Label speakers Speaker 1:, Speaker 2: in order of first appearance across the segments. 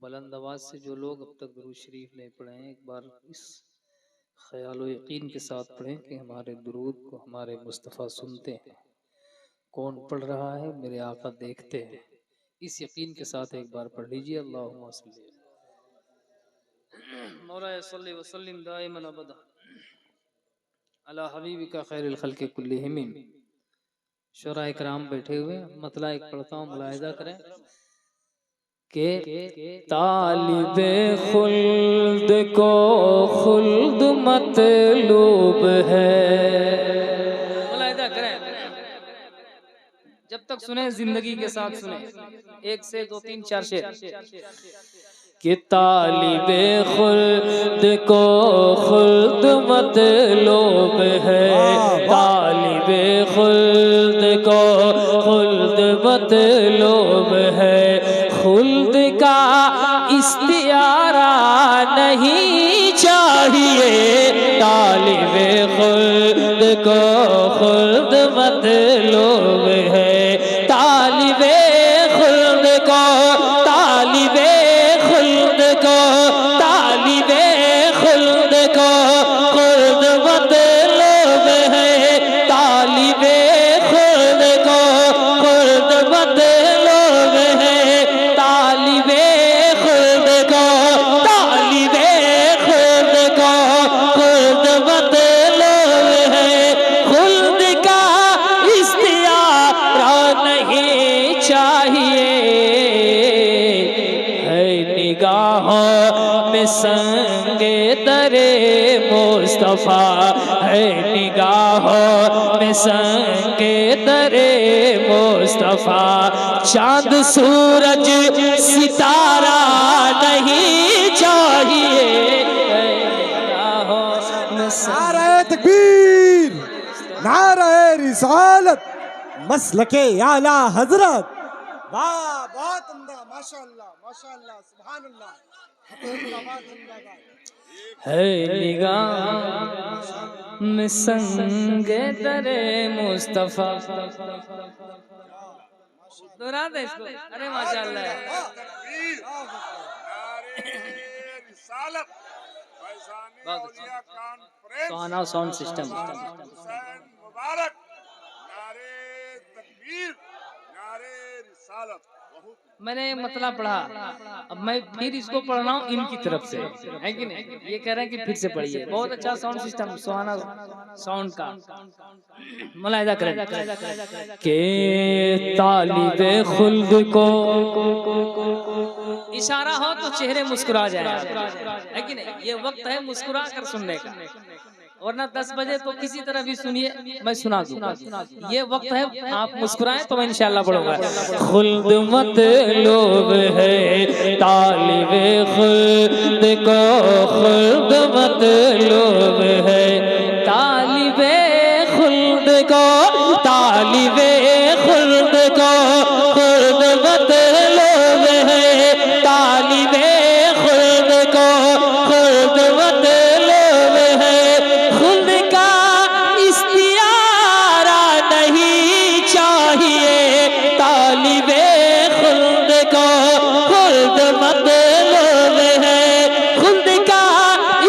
Speaker 1: बुलंद आवाज से जो लोग अब तक दुरूद शरीफ नहीं पढ़े हैं, एक बार इस ख्याल व यकीन के साथ पढ़ें कि हमारे दुरूद को हमारे मुस्तफ़ा सुनते हैं। कौन पढ़ रहा है? मेरे आका देखते हैं। इस यकीन के साथ एक बार पढ़ लीजिए। अल्लाहुम्मा सल्ली मौला सल्ली व सल्लिम दाइमन अबदा अला हबीबिका खैरिल खल्क़ि कुल्लिहिम। शुरा इकराम बैठे हुए, मतला एक पढ़ता हूँ, मुलाहिज़ा करें के तालिबे खुल्द को खुल्द मतलूब है। मुलाहिज़ा करें, जब तक सुने जिंदगी के साथ सुने। एक से दो तीन चार शेर कि तालिबे खुल्द को खुल्द मतलूब है, तालिबे खुल्द को खुल्द मतलूब है। खुल्द का इस्तियारा नहीं चाहिए, तालिबे खुल्द को खुल्द मतलूब है। तालिबे खुल्द को तालिबे खुल्द को तालिबे खुल्द को खुल्द मतलूब है। तालिबे खुल्द को खुल्द मतलूब है। तालिबे खुल्द को तालिबे खुल्द को खुल्द मतलूब है। खुल्द का इस्तियारा नहीं चाहिए, है निगाहों में संगे दरे मुस्तफा, है निगाहों में संगे दरे मुस्तफा। चांद सूरज सितारा नहीं चाहिए, है निगाहों में
Speaker 2: नारे तकबीर, नारे रिसालत, मसलके आला हजरत। वाह, बहुत उम्दा, माशाअल्लाह माशाअल्लाह, सुभान अल्लाह। जिंदाबाद जिंदाबाद।
Speaker 1: है निगाह में संगे दरे मुस्तफा। दोहरा दे इसको। अरे माशाअल्लाह, सुहाना साउंड सिस्टम।
Speaker 3: मुबारक, नारे तकबीर, नारे रिसालत।
Speaker 1: मैंने मतला पढ़ा, अब मैं फिर इसको पढ़ रहा हूँ इनकी तरफ से, है कि नहीं? ये कह रहे हैं कि फिर से पढ़िए। बहुत अच्छा साउंड सिस्टम, सुहाना साउंड का। मुलाहिज़ा करें के तालिबे खुल्द को इशारा हो तो चेहरे मुस्कुरा जाए, है कि नहीं? ये वक्त है मुस्कुरा कर सुनने का, वरना 10 बजे तो किसी तरह भी सुनिए, मैं सुना दूंगा। ये वक्त है, आप मुस्कुराएं तो मैं इंशाल्लाह पढ़ूंगा। खुल्द मतलूब है, तालिबे खुल्द को खुल्द मतलूब है। तालिबे खुल्द को तालिबे खुल्द को खुल्द मतलूब है। तालिबे खुल्द को खुल्द मतलूब है। खुल्द का इस्तियारा नहीं चाहिए, तालिबे खुल्द को खुल्द मतलूब है। खुल्द का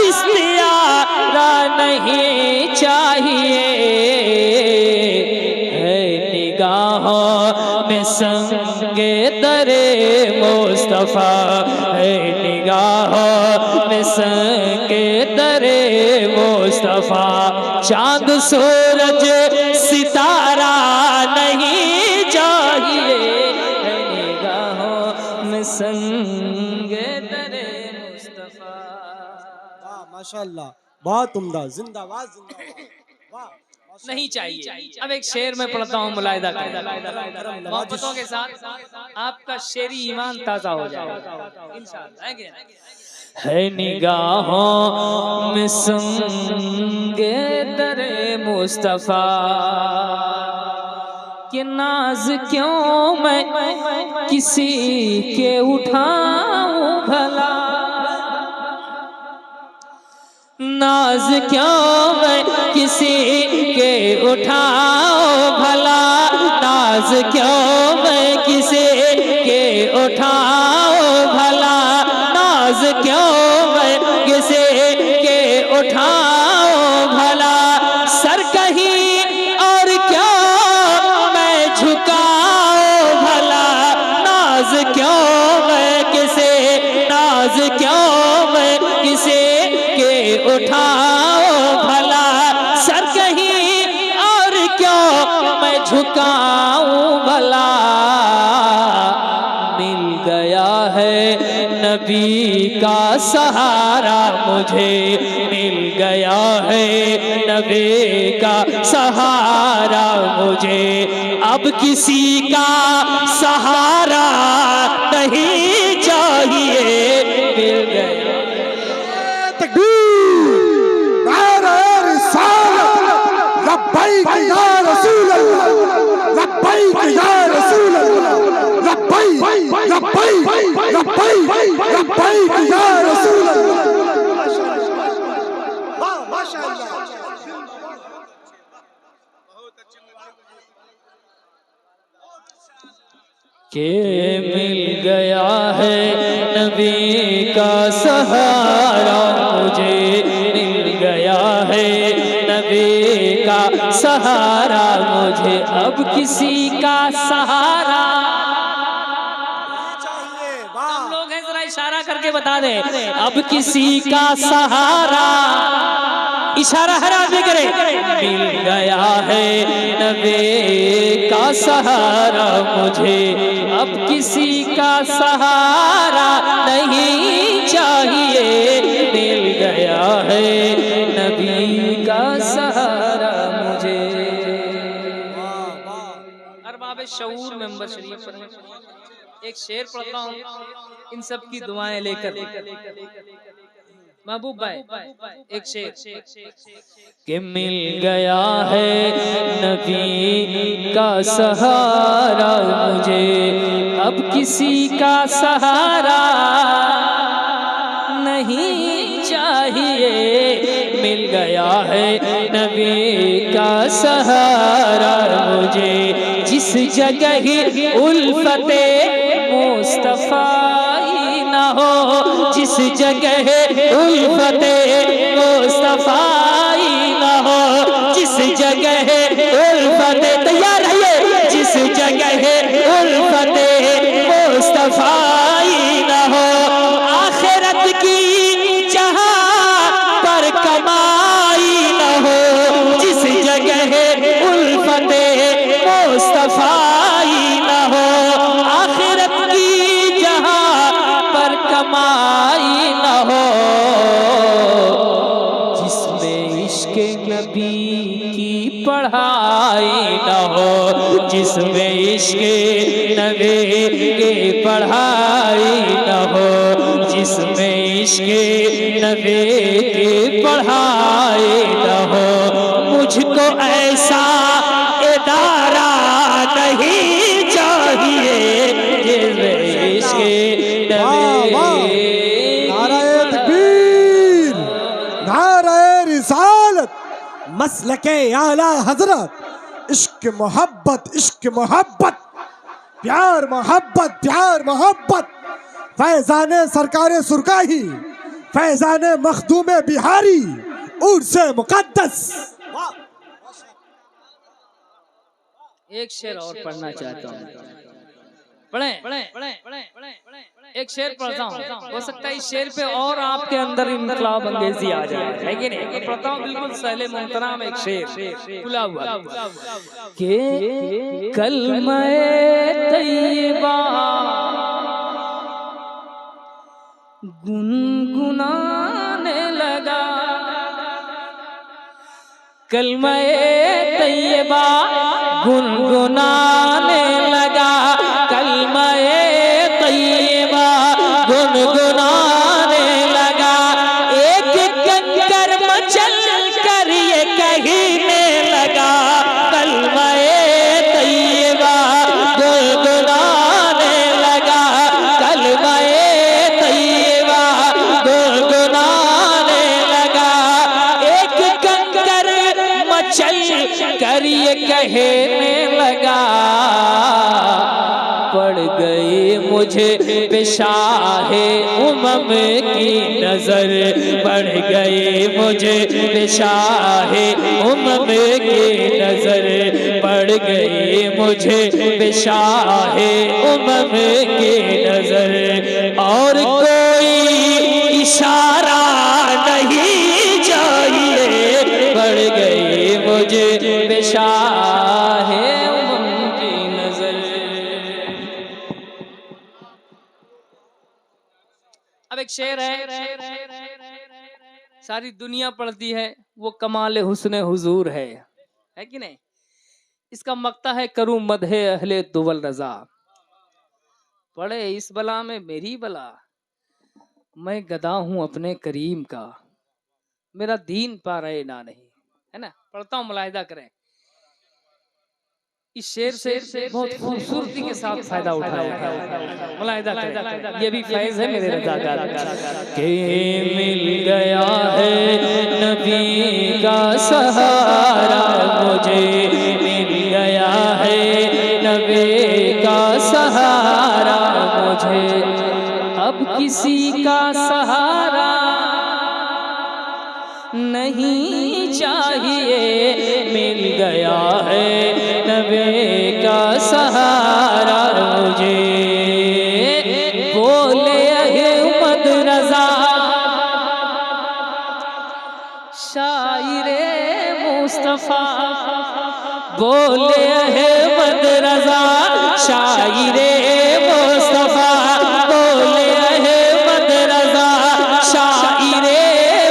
Speaker 1: इस्तियारा नहीं चाहिए, है निगाहों में संगे दरे मुस्तफा, है निगाहों में संगे दरे मुस्तफा। चांद सूरज सितारा नहीं चाहिए, है निगाहों में संगे दरे मुस्तफा।
Speaker 2: वाह माशाअल्लाह, बहुत उम्दा, जिंदाबाद जिंदाबाद। वाह
Speaker 1: नहीं चाहिए। अब एक शेर में पढ़ता हूँ, मुलाहिज़ा करें। मोहब्बतों के साथ आपका शेरी ईमान ताज़ा हो जाएगा इंशाअल्लाह। है निगाहों में संगे दरे मुस्तफा, कि नाज क्यों मैं किसी के उठाऊं भला, नाज क्यों मैं किसी के उठाऊं भला, नाज क्यों मैं किसी के उठाऊं भला। उठाओ भला सर कहीं और क्यों मैं झुकाऊं भला। मिल गया है नबी का सहारा मुझे, मिल गया है नबी का सहारा मुझे, अब किसी का सहारा नहीं चाहिए। मिल गया
Speaker 2: तकबीर नारे रिसालत लब्बैक या रसूल अल्लाह, लब्बैक या रसूल अल्लाह, लब्बैक लब्बैक लब्बैक लब्बैक या रसूल अल्लाह। वाह माशाअल्लाह।
Speaker 1: के मिल गया है नबी का सहारा मुझे, मिल गया है नबी का सहारा मुझे, अब किसी का सहारा
Speaker 2: चाहिए।
Speaker 1: हम
Speaker 2: वाह
Speaker 1: लोग हैं, जरा इशारा करके बता दे, अब किसी का सहारा, इशारा हरा भी करे। मिल गया है नबी का सहारा मुझे, अब किसी का सहारा नहीं चाहिए। मिल गया है नबी का सहारा मुझे। अरबाब शऊर मेंबर शरीफ पर एक शेर पढ़ता हूँ इन सब की दुआएं लेकर। महबूब भाई एक शेर कि मिल गया है नबी का सहारा मुझे, अब किसी का सहारा नहीं चाहिए। मिल गया है नबी का सहारा मुझे, जिस जगह उल्फते मुस्तफा न हो, जिस जगह उल्फते मुस्तफा न हो, जिस जगह उल्फते, तैयार रहिए, जिस जगह उल्फते मुस्तफा न हो, आखिरत की जहां पर कमाई न हो, जिस जगह उल्फते मुस्तफा न हो, आखिरत की जहां पर कमाई न हो, जिसमें इश्क नबी की पढ़ाई न हो, जिसमें इश्क नबी की पढ़ाई न हो, जिसमें इश्क नबी की पढ़ाई न हो, मुझको ऐसा इदारा नहीं चाहिए जिसमें इश्क नबी।
Speaker 2: नारे तकबीर नारे रिसालत मसलके आला हजरत, इश्क मोहब्बत इश्क मोहब्बत, प्यार मोहब्बत प्यार मोहब्बत, फैजाने सरकारे सुरकाही, फैजाने मखदूमे बिहारी, उर्से मुकद्दस।
Speaker 1: एक शेर और पढ़ना चाहता हूँ, पढ़ें एक शेर पढ़ता हूँ, हो सकता है इस शेर पे और आपके अंदर इनकलाब अंगेजी आ जाए, है कि नहीं। पढ़ता हूँ बिल्कुल सहले मोहतराम एक शेर खुला हुआ के कलमे तैयबा गुनगुनाने लगा, कलमे तैयबा गुनगुनाने लगा, कलमे तैयबा गुनगुनाने लगा, एक कंकर मचल कर ये कहने लगा, कलमे तैयबा गुनगुनाने लगा, कलमे तैयबा गुनगुनाने लगा, एक कंकर मचल कर ये कहने लगा, पड़ गई मुझे पेशाहे उमम की नजर, पड़ गई मुझे पेशाहे उमम की नजर, पड़ गई मुझे पेशाहे उमम की नजर, और कोई इशारा नहीं अब एक शेर है, सारी दुनिया पढ़ती है, वो कमाल हुस्न हुजूर है कि नहीं। इसका मक्ता है करूं मदहे अहले दुवल रजा, पड़े इस बला में मेरी बला, मैं गदा हूं अपने करीम का, मेरा दीन पा रहे ना नहीं, है ना। पढ़ता हूं, मुलाहिदा करें। इस शेर से बहुत खूबसूरती के साथ फायदा उठाया है, मुलाहिदा करें। ये भी फैज़ है मेरे रज़ा का कि मिल गया है नबी का सहारा, मुझे मिल गया है नबी का सहारा, मुझे अब किसी का सहारा नहीं चाहिए, मिल गया है नबी का सहारा मुझे। बोले अहमद रजा शायरे मुस्तफा, बोले अहमद रजा शायरे मुस्तफा, बोले अहमद रजा शायरे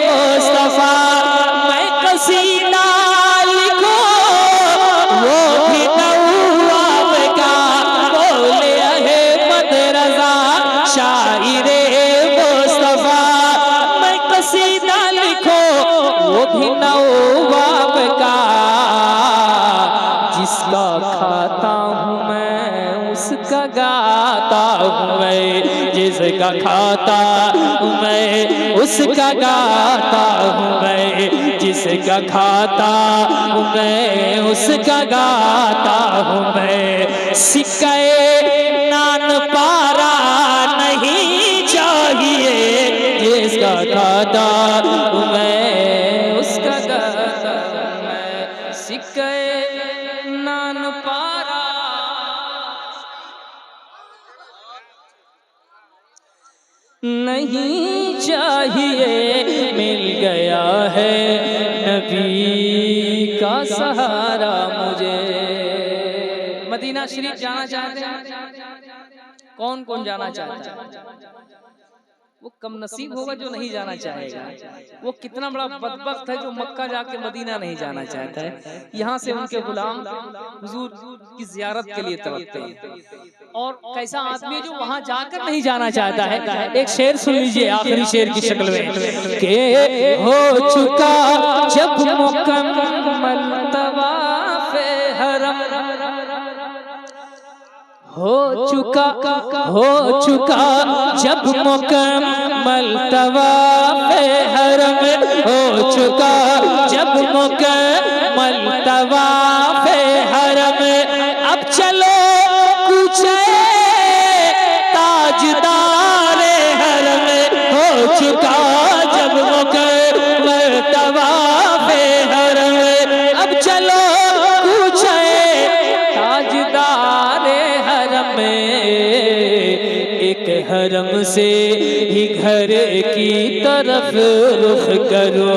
Speaker 1: मुस्तफा, मैं कसीदा लिखो वो भी नवाब का, बोले अहमद रजा शायरे मुस्तफा, मैं कसीदा लिखो वो भी नवाब का, जिसका खाता हूँ मैं उसका गाता हूँ मैं, जिसका खाता हूँ मैं उसका गाता हूँ मैं, जिसका खाता हूँ मैं उसका गाता हूँ मैं। सिक्के नान पारा नहीं चाहिए, जिसका खाता हूँ मैं उसका गाता हूँ मैं। सिक्के नान पारा नहीं चाहिए, मिल गया है नबी का सहारा मुझे। मदीना शरीफ जाना चाहते हैं? कौन कौन जाना चाहता है? वो कम नसीब होगा जो नहीं जाना चाहेगा। वो कितना बड़ा बदबख्त है जो मक्का जाके मदीना नहीं जाना चाहता है। यहाँ से उनके गुलाम हुजूर की जियारत के लिए तड़पते हैं। और कैसा आदमी है जो वहाँ जाकर नहीं जाना चाहता है। एक शेर सुन लीजिए आखिरी शेर की शक्ल में के हो चुका जब मुकम्मल तवाफ़े हरम, हो चुका जब मुकम्मल तवाफ़े हरम, हो चुका जब मुकम्मल तवाफ़े हरम, अब चलो कूचे ताजदारे हरम, हो चुका जब मुकम्मल तवाफ़े हरम, अब चलो कूचे ताजदारे हरम, एक हरम से ही घर की तरफ रुख करो,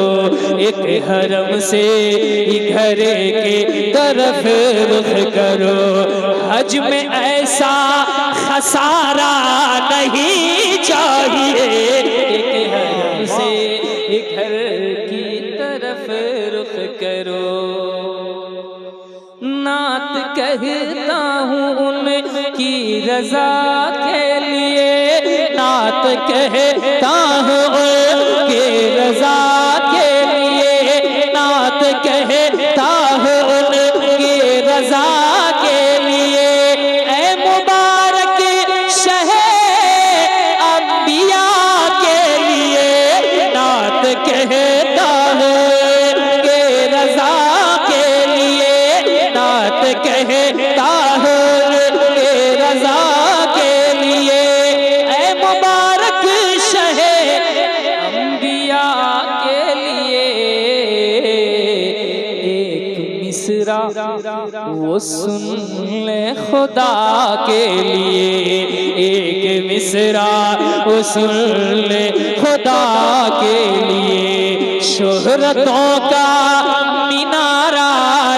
Speaker 1: एक हरम से ही घर की तरफ रुख करो, हज में ऐसा खसारा नहीं चाहिए, एक हरम से ही घर की तरफ रुख करो। नात कहता हूँ उनकी रजा के लिए, नात कहता हूँ उनकी रजा के लिए, नात कहता हूँ उनकी रजा के लिए। ऐ मुबारक शहे अंबिया के लिए, नात कहता हूँ उनकी रजा के लिए, नात कहता हूँ उनकी रजा के लिए। ऐ मुबारक शहे अंबिया के लिए, एक मिसरा वो सुन ले खुदा के लिए, एक मिसरा वो सुन ले खुदा के लिए। शोहरतों का मीनारा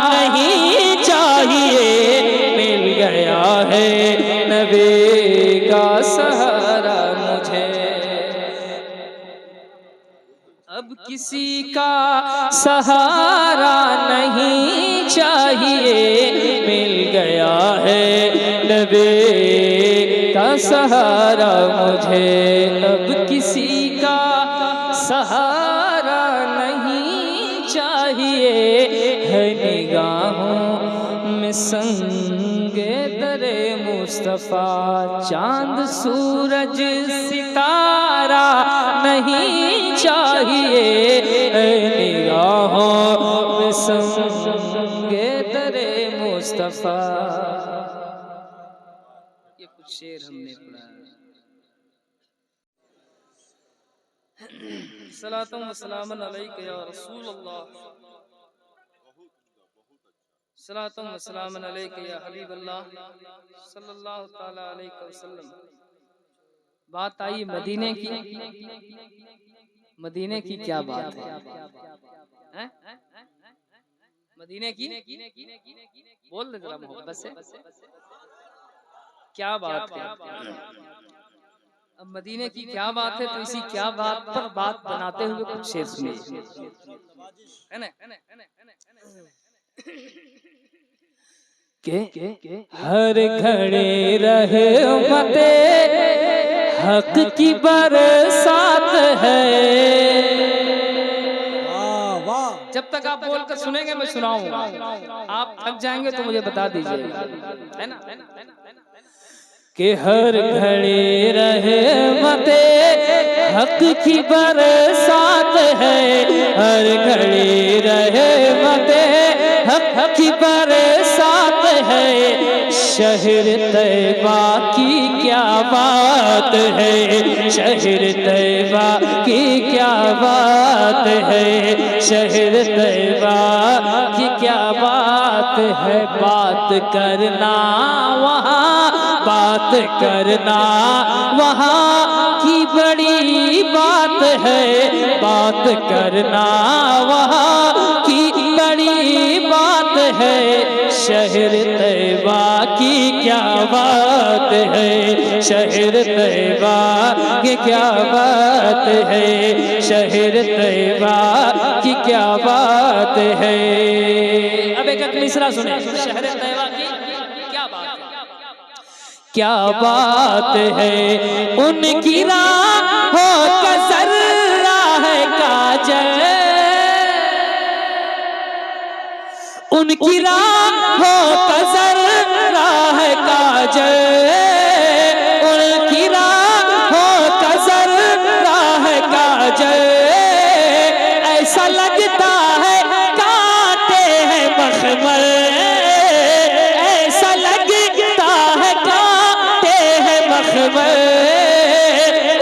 Speaker 1: नहीं चाहिए, मिल गया है नबी का सहारा मुझे। अब किसी का सहारा नहीं चाहिए, मिल गया है नबी का सहारा मुझे। अब किसी का सहारा नहीं चाहिए, है निगाहों में संगे दरे मुस्तफा। चांद सूरज सितारा नहीं चाहिए, है निगाहों में संगे दरे मुस्तफा। ये कुछ शेर हमने पढ़ा। सलातुम व सलामुन अलैका या रसूल अल्लाह, सलातुम व सलामुन अलैका या हबीब अल्लाह सल्लल्लाहु तआला अलैहि वसल्लम। बात आई मदीने की। मदीने की क्या बात है? मदीने की बोल दे जरा मोहब्बत से, क्या बात है? अब मदीने की क्या बात है, तो इसी क्या बात पर बात बनाते हुए कुछ शेर सुनिए, है ना? के हर घड़ी रहमते हक की बरसात है। जब तक आप बोलकर सुनेंगे मैं सुनाऊंगा, आप थक जाएंगे तो मुझे बता दीजिए, है ना? कि हर घड़ी रहमते हक की बरसात है, हर घड़ी रहमते हक की बरसात है। शहर तैबा की क्या बात है, शहर तैबा की क्या बात है, शहर तैबा की क्या बात है। बात करना वहाँ, बात करना वहाँ की बड़ी बात है, बात करना वहाँ की बड़ी बात है। शहर तैबा की क्या बात है, शहर तैबा की क्या बात है, शहर तैबा की क्या बात है। अब एक मिसरा सुने, शहर तैबा की क्या बात है, क्या बात है। उनकी राहों का जर्रा है काजल, उनकी राहों का जर्रा है काजल, उनकी राहों का जर्रा है काजल। ऐसा लगता है कांटे हैं मखमल, ऐसा लगता है कांटे हैं मखमल।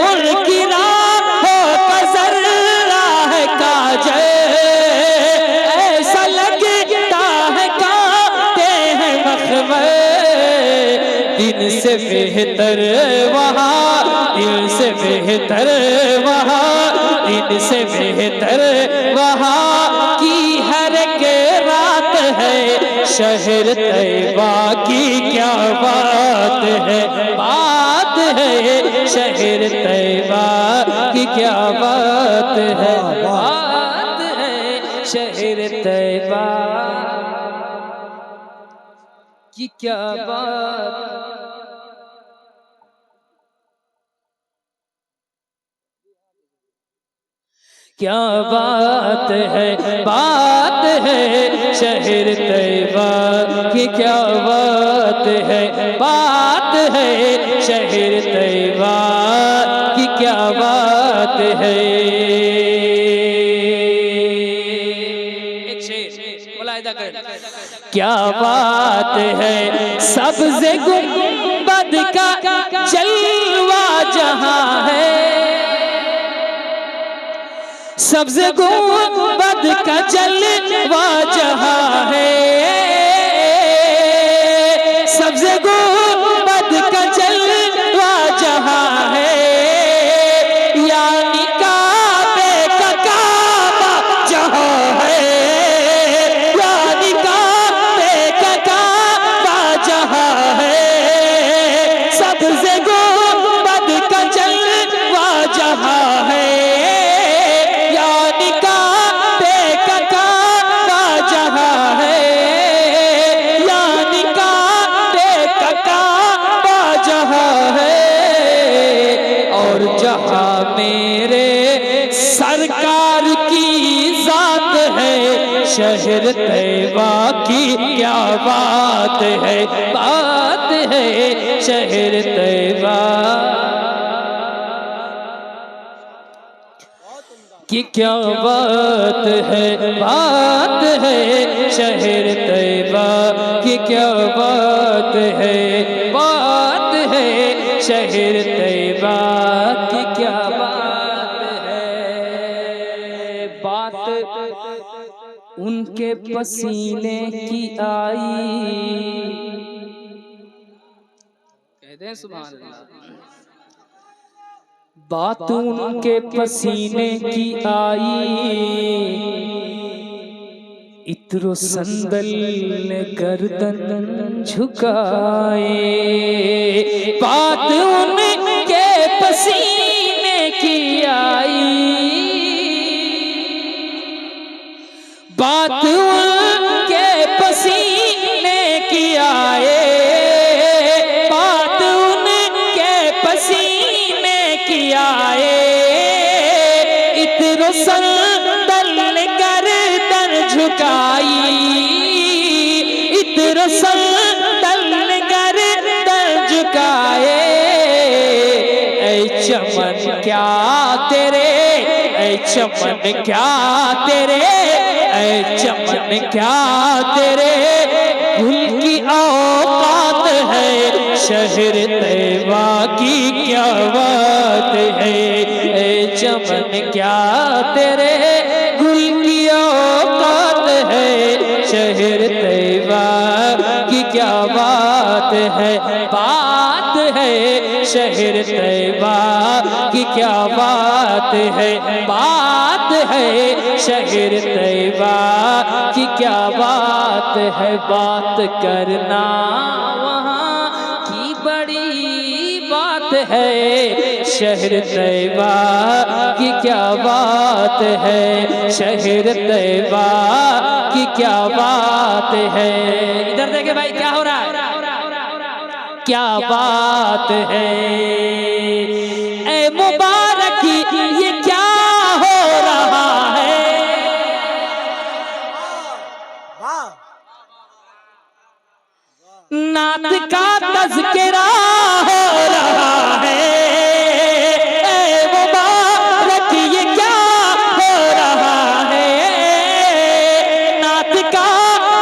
Speaker 1: उनकी राहों का जर्रा है काजल, ऐसा लगता है कांटे हैं मखमल। दिन से बेहतर वहाँ, दिल से बेहतर वहाँ, दिन से बेहतर वहाँ की हर एक रात है। शहर तैबा की क्या बात है, बात है। शहर तैबा की क्या बात है, बात है। शहर तैबा की क्या बात। क्या बात है, बात है। शहर तैबा की क्या बात है, बात है। शहर तैबा की क्या बात है। एक शेर मुलाहिजा करें, क्या बात है। सब्ज़े गुंबद का जलवा जहां है, सब्ज़े गुंबद का जलवा जहां है, सब्ज़े गुंबद का जलवा जहां है। यानी काबे का काबा जहां है, यानी काबे का काबा जहां है। सब्ज़े गुंबद का जलवा जहां है, यानी मेरे सरकार की जात है, शहर तैयबा की क्या बात है, बात है शहर तैयबा की क्या बात है, बात है शहर तैयबा की क्या बात है, बात है शहर तैयबा की क्या बात है। बात उनके पसीने की आई, कहते हैं सुभान अल्लाह। बात उनके पसीने की आई, इत्रो संदल ने गर्दन झुकाए। बात उनके पसीने की आई, बात उनके पसीने की आए, बात उनके पसीने की आए। इत्रो संदल ने गर्दन झुकाई, इत्रो संदल ने गर्दन झुकाए। ऐ चमन क्या तेरे, ऐ चमन क्या तेरे, ऐ चमन क्या तेरे गुल की औकात है, शहर तैयबा की क्या बात है। ऐ चमन क्या तेरे गुल की औकात है, शहर तैयबा की क्या बात है, बात है शहर तैयबा की क्या बात है, बात है शहर तैयबा की क्या बात है। बात करना वहाँ की बड़ी बात है, शहर तैयबा की क्या बात है, शहर तैयबा की क्या बात है। इधर देखे भाई क्या हो रहा है, क्या बात है। ऐ मुबारक ये क्या हो रहा है, नात का तज़किरा हो रहा है। ऐ मुबारक ये क्या हो रहा है, नात का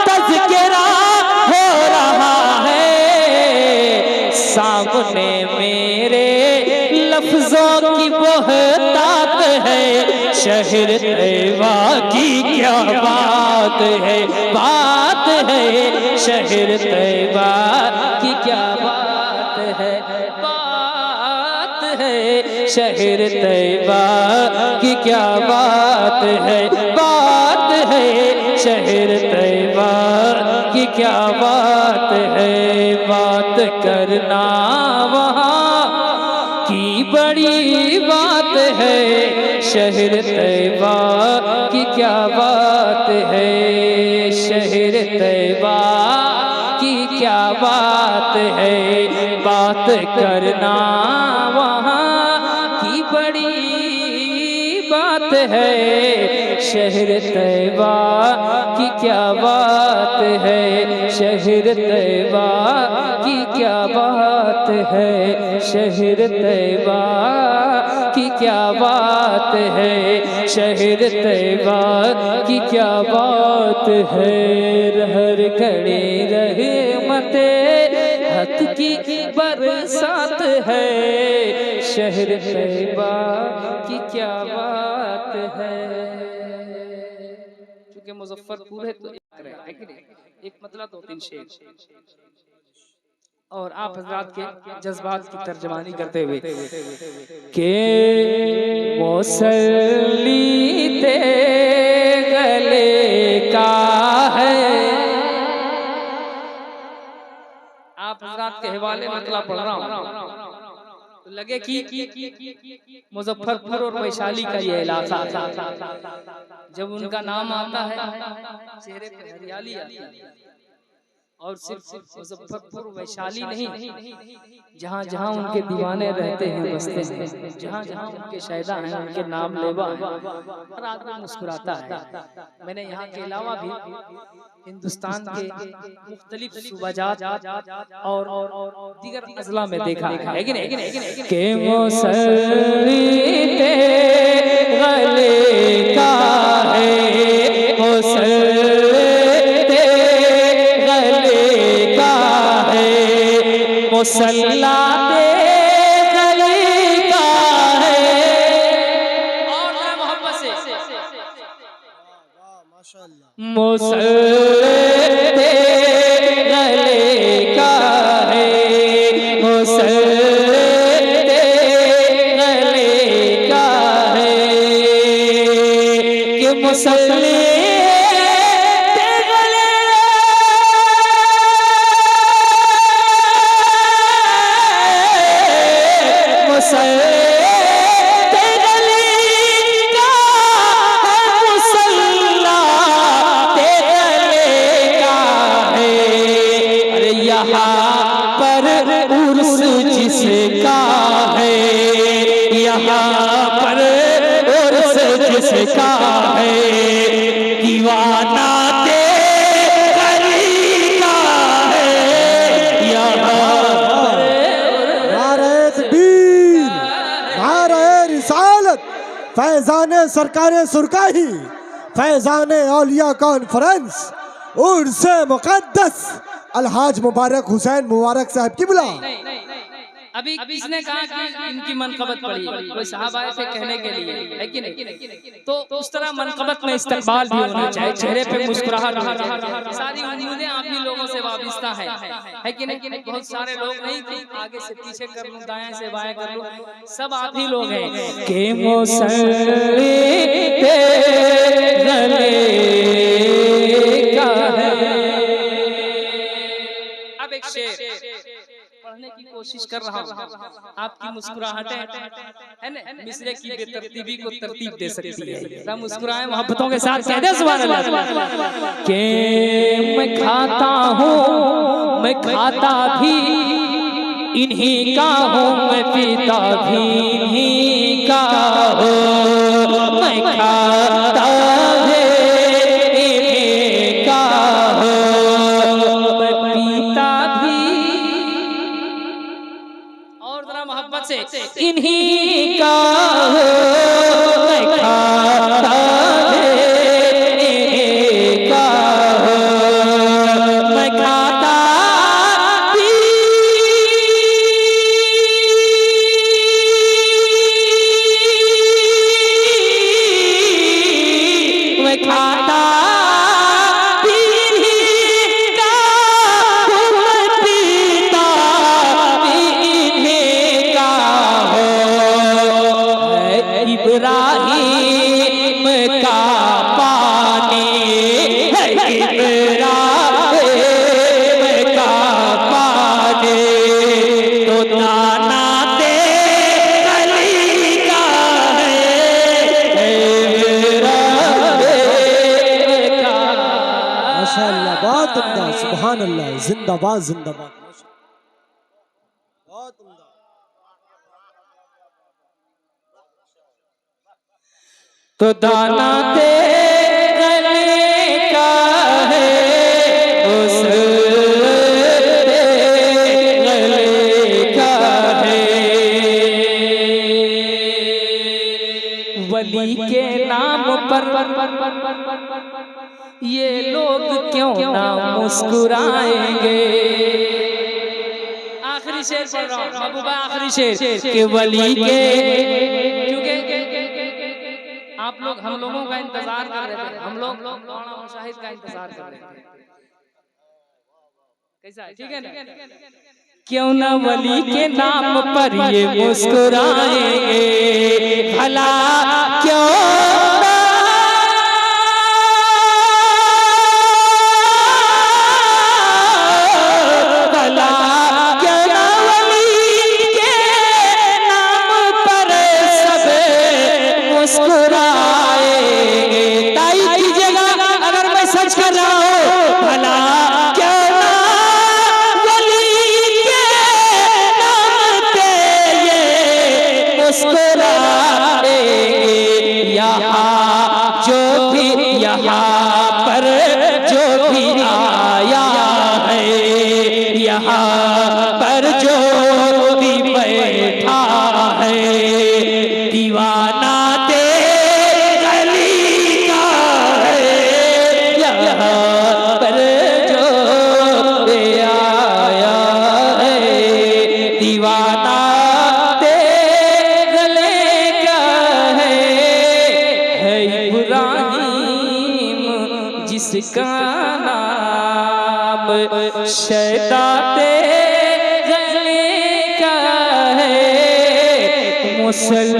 Speaker 1: तज़किरा हो रहा है। सामने मेरे लफ्जों की बोहतात है, शहर तैयबा की क्या बात है, बात है शहर तैयबा की क्या बात है, बात है शहर तैयबा की क्या बात है, बात है शहर तैयबा की क्या बात है। बात करना वहाँ की बड़ी बात है, शहर तैयबा की क्या बात है, शहर तैयबा की क्या बात है। बात करना वहाँ की बड़ी बात है, शहर तैयबा की क्या बात है, शहर तैयबा की क्या बात है, शहर तैयबा की क्या बात है, शहर तैयबा की क्या बात है। हर घड़ी रहमते हक की बरसात है, शहर तैयबा की क्या बात है। क्योंकि मुजफ्फरपुर है तो है कि नहीं, एक मतलब दो तीन शेर और आप हजरात के जज्बात की तर्जमानी करते हुए के मौसली ते गले का है। आप हजरात के हवाले मतलब पढ़ रहा हूँ तो लगे कि मुजफ्फरपुर और वैशाली का ये इलाका था। जब उनका नाम आता है चेहरे पे हरियाली आती है। और सिर्फ मुजफ्फरपुर वैशाली नहीं, जहाँ जहाँ उनके दीवाने रहते हैं बसते हैं, जहाँ जहाँ उनके शायदा हैं, उनके नाम लेवा है, हर आदमी मुस्कुराता है। मैंने यहाँ के अलावा भी हिंदुस्तान के मुख्तलिफ सूबाजात और दीगर अजला में देखा है कि नहीं के मुसल्ली गले का है, मुसल्ली गले का है, मुसल्ला दे गले का है। और जरा मोहब्बत से मुसल्ले गले का है, मुसल्ले गले का है कि मुसल्ले जिसका है, यहाँ पर उर्स जिसका है, दीवाना तेरी का है, यहाँ पर
Speaker 2: नारे तकबीर, नारे रिसालत, फैजाने सरकारे सुरकाही, फैजाने औलिया कॉन्फ्रेंस, उर्से मुकद्दस अलहाज मुबारक हुसैन मुबारक साहब की बुला।
Speaker 1: अभी किसने कहा कि इनकी मनकबत पड़ी, कोई साहब आए थे कहने के लिए, है कि नहीं? तो उस तरह मनकबत में इस्तकबाल भी होना चाहिए, चेहरे पे मुस्कुराहट होनी चाहिए। सारी उम्मीदें आप ही लोगों से वाबिस्ता है कि नहीं? बहुत सारे लोग नहीं थे, आगे से पीछे कर लूं, दाएं से बाएं कर लूं, सब आप ही लोग हैं के मुसल्ली गले का है। अब एक शेर पढ़ने की कोशिश कर रहा हूँ, आपकी मुस्कुराहटें है ना मिसरे की बेतरतीबी को तरतीब दे सकती है। सब मुस्कुराएं मोहब्बतों के साथ, कह दे सुभान अल्लाह के मैं खाता हूँ, मैं खाता भी इन्हीं का हूँ, मैं पीता भी इन्हीं का हूँ, मैं खाता भी इन्हीं का हूँ, मैं पीता भी मोहब्बत से इन्हीं का हो, मैं खाता इन्हीं का हो, मैं खाता भी मैं खाता भी इन्हीं का हो, मैं पीता भी इन्हीं का हो। इब्राहिम का पानी है, इब्राहिम का पानी तो दाना दे गली का है, इब्राहिम का।
Speaker 2: माशाअल्लाह, बहुत उम्दा, सुभान अल्लाह, जिंदाबाद जिंदाबाद, बहुत उम्दा।
Speaker 1: तो दाना दे गले का है, उस गले का है। वली के नाम पर ये लोग क्यों ना मुस्कुराएंगे। आखिरी शेर पढ़ रहा हूँ महबूबा, आखिरी शेर के वली के, क्योंकि आप लोग हम लोगों का इंतजार कर रहे थे, हम लोग मौलाना मुशाहिद का इंतजार कर रहे थे। कैसा है, ठीक है ना? क्यों ना वली के नाम पर ये मुस्कुराएंगे, भला क्यों ना भला क्यों ना वली के नाम पर सब मुस्कुराएंगे। ताई कीजिएगा अगर मैं सच कर रहा हूँ, भला क्यों ना किसका नाम शहदाते गले का है मुसलमान